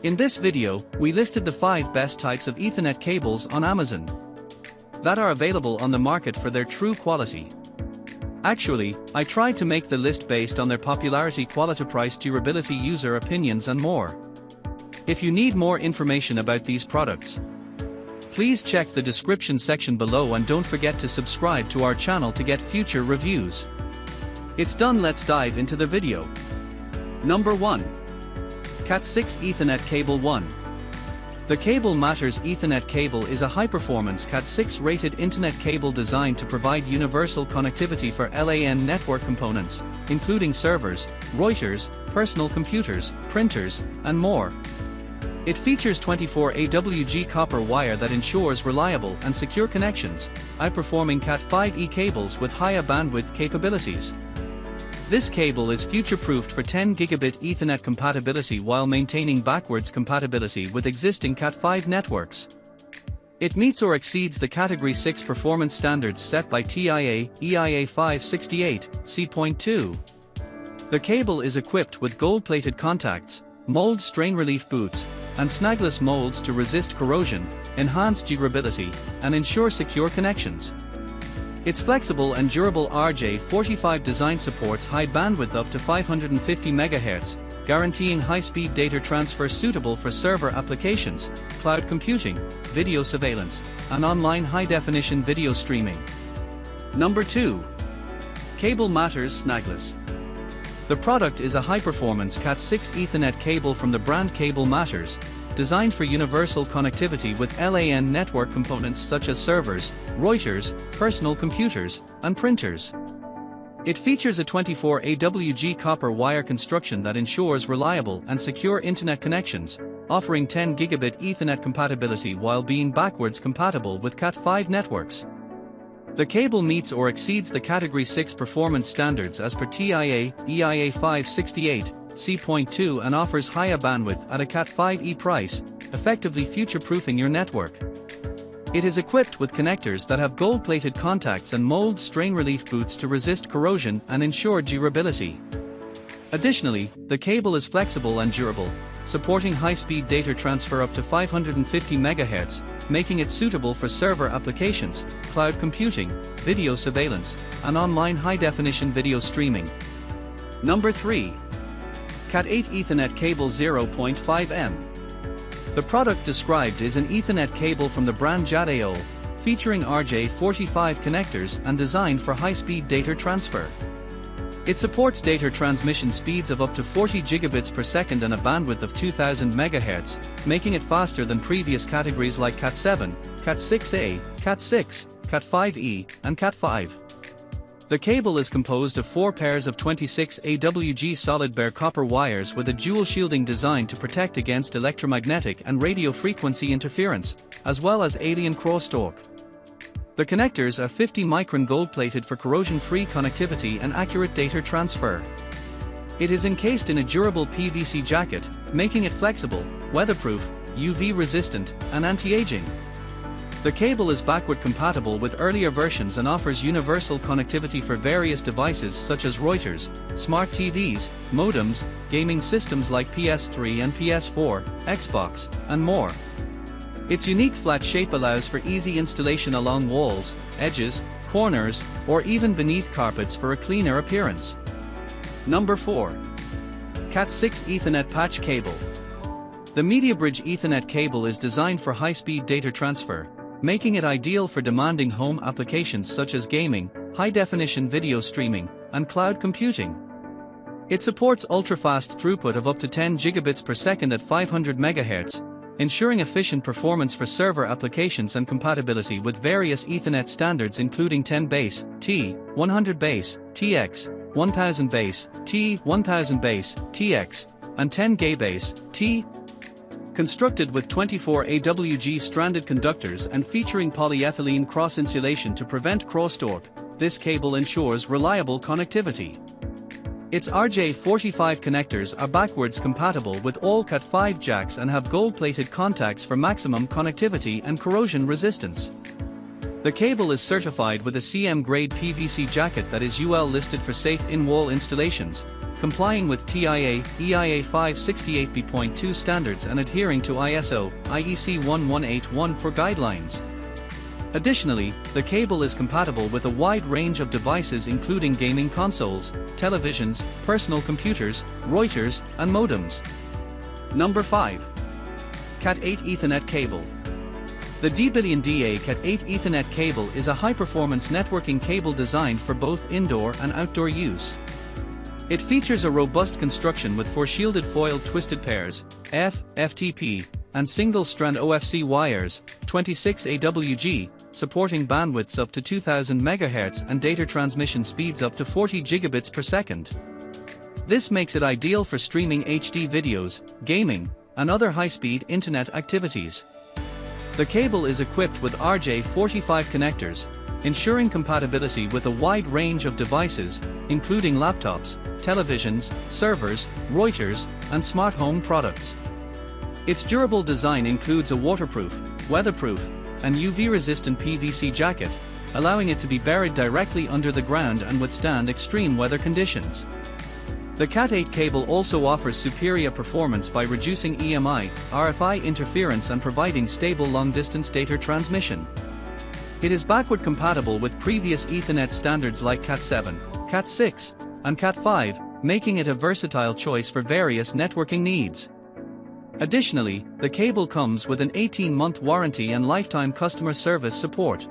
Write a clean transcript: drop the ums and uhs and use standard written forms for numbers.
In this video, we listed the 5 best types of Ethernet cables on Amazon that are available on the market for their true quality. Actually, I tried to make the list based on their popularity, quality, price, durability, user opinions and more. If you need more information about these products, please check the description section below and don't forget to subscribe to our channel to get future reviews. It's done, let's dive into the video. Number 1. Cat6 Ethernet Cable 1. The Cable Matters Ethernet cable is a high-performance Cat6 rated internet cable designed to provide universal connectivity for LAN network components, including servers, routers, personal computers, printers, and more. It features 24 AWG copper wire that ensures reliable and secure connections, high-performing Cat5e cables with higher bandwidth capabilities. This cable is future-proofed for 10 gigabit Ethernet compatibility while maintaining backwards compatibility with existing Cat5 networks. It meets or exceeds the Category 6 performance standards set by TIA EIA 568 C.2. The cable is equipped with gold-plated contacts, mold strain relief boots, and snagless molds to resist corrosion, enhance durability, and ensure secure connections. Its flexible and durable RJ45 design supports high bandwidth up to 550 MHz, guaranteeing high-speed data transfer suitable for server applications, cloud computing, video surveillance, and online high-definition video streaming. Number 2. Cable Matters Snagless. The product is a high-performance Cat6 Ethernet cable from the brand Cable Matters, designed for universal connectivity with LAN network components such as servers, routers, personal computers, and printers. It features a 24 AWG copper wire construction that ensures reliable and secure internet connections, offering 10 gigabit Ethernet compatibility while being backwards compatible with Cat5 networks. The cable meets or exceeds the Category 6 performance standards as per TIA EIA 568 C.2 and offers higher bandwidth at a Cat5e price, effectively future-proofing your network. It is equipped with connectors that have gold-plated contacts and mold strain relief boots to resist corrosion and ensure durability. Additionally, the cable is flexible and durable, supporting high-speed data transfer up to 550 MHz, making it suitable for server applications, cloud computing, video surveillance, and online high-definition video streaming. Number 3. Cat8 Ethernet Cable 0.5M. The product described is an Ethernet cable from the brand Jadeo, featuring RJ45 connectors and designed for high-speed data transfer. It supports data transmission speeds of up to 40 gigabits per second and a bandwidth of 2000 MHz, making it faster than previous categories like Cat7, Cat6A, Cat6, Cat5e, and Cat5. The cable is composed of 4 pairs of 26 AWG solid bare copper wires with a dual shielding design to protect against electromagnetic and radio frequency interference, as well as alien crosstalk. The connectors are 50 micron gold-plated for corrosion-free connectivity and accurate data transfer. It is encased in a durable PVC jacket, making it flexible, weatherproof, UV-resistant, and anti-aging. The cable is backward compatible with earlier versions and offers universal connectivity for various devices such as routers, smart TVs, modems, gaming systems like PS3 and PS4, Xbox, and more. Its unique flat shape allows for easy installation along walls, edges, corners, or even beneath carpets for a cleaner appearance. Number 4. Cat6 Ethernet Patch Cable. The MediaBridge Ethernet cable is designed for high-speed data transfer, making it ideal for demanding home applications such as gaming, high-definition video streaming, and cloud computing. It supports ultra-fast throughput of up to 10 gigabits per second at 500 MHz, ensuring efficient performance for server applications and compatibility with various Ethernet standards including 10 base, T, 100 base, TX, 1000 base, T, 1000 base, TX, and 10 gay base, T. Constructed with 24 AWG stranded conductors and featuring polyethylene cross-insulation to prevent crosstalk, this cable ensures reliable connectivity. Its RJ45 connectors are backwards compatible with all Cat5 jacks and have gold-plated contacts for maximum connectivity and corrosion resistance. The cable is certified with a CM-grade PVC jacket that is UL listed for safe in-wall installations, complying with TIA, EIA 568B.2 standards and adhering to ISO, IEC 1181 for guidelines. Additionally, the cable is compatible with a wide range of devices including gaming consoles, televisions, personal computers, routers, and modems. Number 5. Cat8 Ethernet Cable. The D-Billion-DA Cat8 Ethernet cable is a high-performance networking cable designed for both indoor and outdoor use. It features a robust construction with 4 shielded foil twisted pairs, FTP, and single-strand OFC wires, 26 AWG, supporting bandwidths up to 2000 MHz and data transmission speeds up to 40 gigabits per second. This makes it ideal for streaming HD videos, gaming, and other high-speed internet activities. The cable is equipped with RJ45 connectors, ensuring compatibility with a wide range of devices, including laptops, televisions, servers, routers, and smart home products. Its durable design includes a waterproof, weatherproof, and UV-resistant PVC jacket, allowing it to be buried directly under the ground and withstand extreme weather conditions. The Cat8 cable also offers superior performance by reducing EMI, RFI interference and providing stable long-distance data transmission. It is backward compatible with previous Ethernet standards like Cat7, Cat6, and Cat5, making it a versatile choice for various networking needs. Additionally, the cable comes with an 18-month warranty and lifetime customer service support.